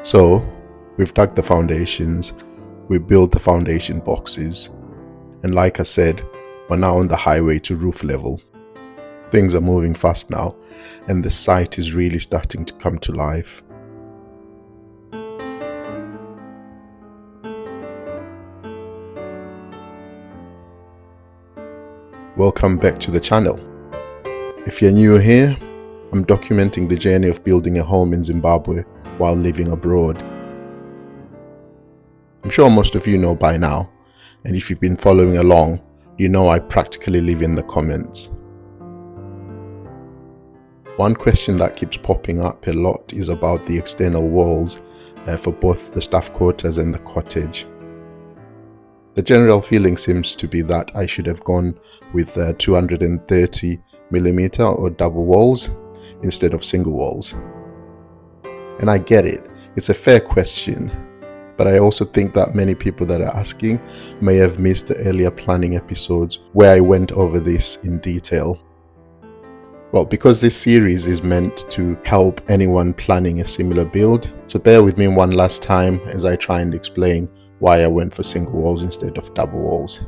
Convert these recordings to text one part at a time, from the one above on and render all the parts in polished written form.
So we've dug the foundations, we built the foundation boxes, and like I said, we're now on the highway to roof level. Things are moving fast now, and the site is really starting to come to life. Welcome back to the channel. If you're new here, I'm documenting the journey of building a home in Zimbabwe while living abroad. I'm sure most of you know by now, and if you've been following along, you know I practically live in the comments. One question that keeps popping up a lot is about the external walls for both the staff quarters and the cottage. The general feeling seems to be that I should have gone with 230mm or double walls instead of single walls. And I get it, it's a fair question, but I also think that many people that are asking may have missed the earlier planning episodes where I went over this in detail. Well, because this series is meant to help anyone planning a similar build, so bear with me one last time as I try and explain why I went for single walls instead of double walls.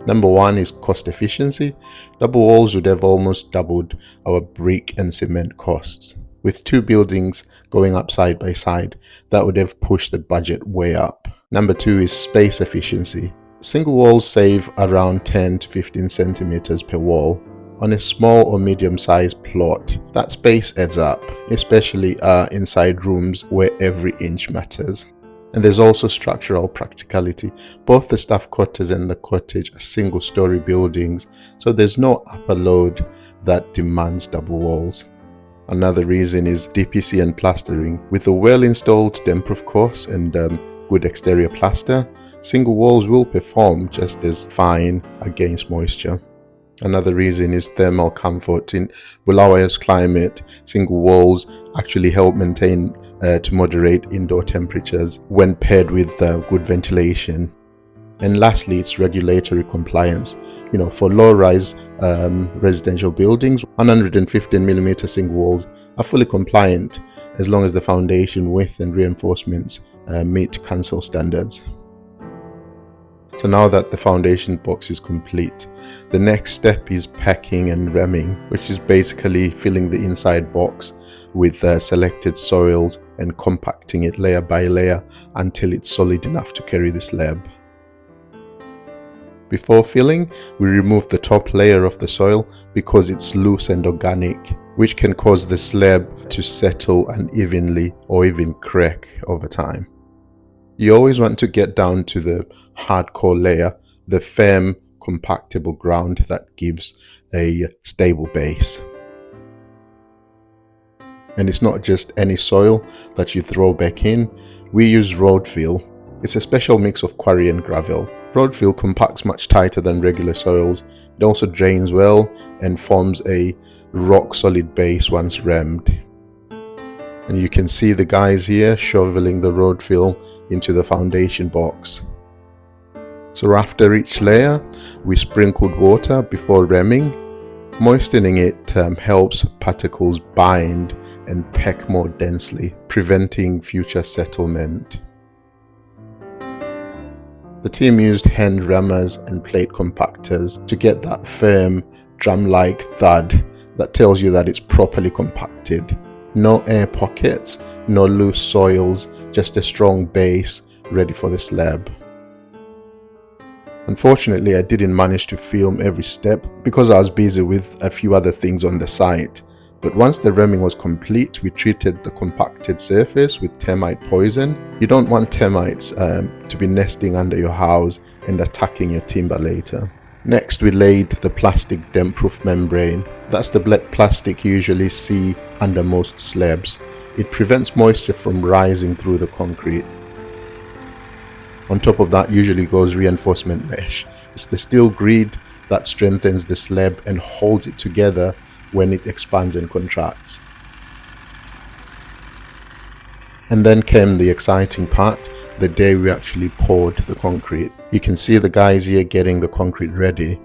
Number one is cost efficiency. Double walls would have almost doubled our brick and cement costs. With two buildings going up side by side, that would have pushed the budget way up. Number two is space efficiency. Single walls save around 10 to 15 centimeters per wall. On a small or medium-sized plot, that space adds up, especially inside rooms where every inch matters. And there's also structural practicality. Both the staff quarters and the cottage are single-story buildings, so there's no upper load that demands double walls. Another reason is DPC and plastering. With a well-installed damp-proof course and good exterior plaster, single walls will perform just as fine against moisture. Another reason is thermal comfort. In Bulawayo's climate, single walls actually help maintain to moderate indoor temperatures when paired with good ventilation. And lastly, it's regulatory compliance. For low-rise residential buildings, 115mm single walls are fully compliant as long as the foundation width and reinforcements meet council standards. So now that the foundation box is complete, the next step is packing and ramming, which is basically filling the inside box with selected soils and compacting it layer by layer until it's solid enough to carry the slab. Before filling, we remove the top layer of the soil because it's loose and organic, which can cause the slab to settle unevenly or even crack over time. You always want to get down to the hardcore layer, the firm, compactable ground that gives a stable base. And it's not just any soil that you throw back in. We use roadfill. It's a special mix of quarry and gravel. Roadfill compacts much tighter than regular soils. It also drains well and forms a rock-solid base once rammed. And you can see the guys here shoveling the roadfill into the foundation box. So after each layer, we sprinkled water before ramming. Moistening it helps particles bind and pack more densely, preventing future settlement. The team used hand rammers and plate compactors to get that firm, drum-like thud that tells you that it's properly compacted. No air pockets, no loose soils, just a strong base ready for the slab. Unfortunately, I didn't manage to film every step because I was busy with a few other things on the site. But once the ramming was complete, we treated the compacted surface with termite poison. You don't want termites to be nesting under your house and attacking your timber later. Next, we laid the plastic damp-proof membrane. That's the black plastic you usually see under most slabs. It prevents moisture from rising through the concrete. On top of that usually goes reinforcement mesh. It's the steel grid that strengthens the slab and holds it together when it expands and contracts. And then came the exciting part, the day we actually poured the concrete. You can see the guys here getting the concrete ready.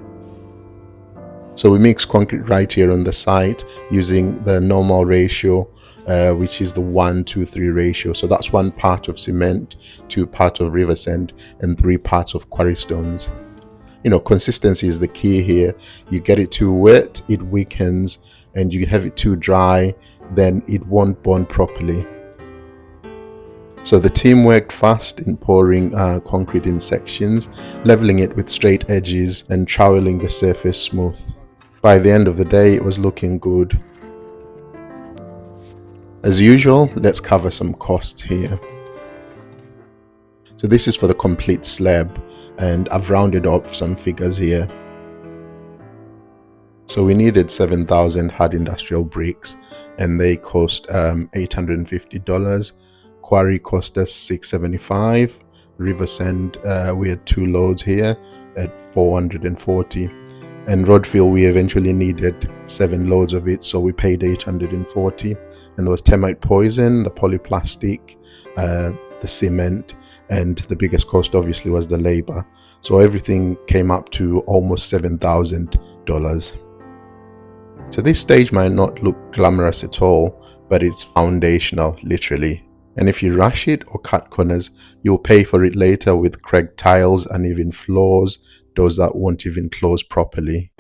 So we mix concrete right here on the site using the normal ratio, which is the 1:3 ratio. So that's 1 part of cement, 2 parts of river sand, and 3 parts of quarry stones. You know, consistency is the key here. You get it too wet, it weakens, and you have it too dry, then it won't bond properly. So the team worked fast in pouring concrete in sections, leveling it with straight edges and troweling the surface smooth. By the end of the day, it was looking good. As usual, let's cover some costs here. So this is for the complete slab, and I've rounded up some figures here. So we needed 7,000 hard industrial bricks, and they cost $850. Quarry cost us $675. River sand, we had 2 loads here at $440. And roadfill, we eventually needed 7 loads of it, so we paid $840. And there was termite poison, the polyplastic, the cement, and the biggest cost obviously was the labor. So everything came up to almost $7,000. So this stage might not look glamorous at all, but it's foundational, literally. And if you rush it or cut corners, you'll pay for it later with cracked tiles, uneven floors, doors that won't even close properly.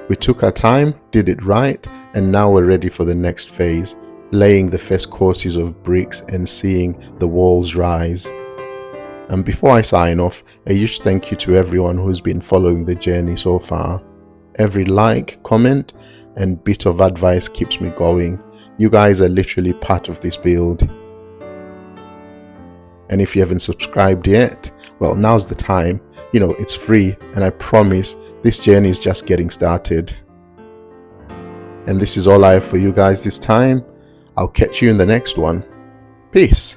We took our time, did it right, and now we're ready for the next phase, laying the first courses of bricks and seeing the walls rise. And before I sign off, a huge thank you to everyone who's been following the journey so far. Every like, comment, and bit of advice keeps me going. You guys are literally part of this build. And if you haven't subscribed yet, well, now's the time. You know, it's free, and I promise this journey is just getting started. And this is all I have for you guys this time. I'll catch you in the next one. Peace.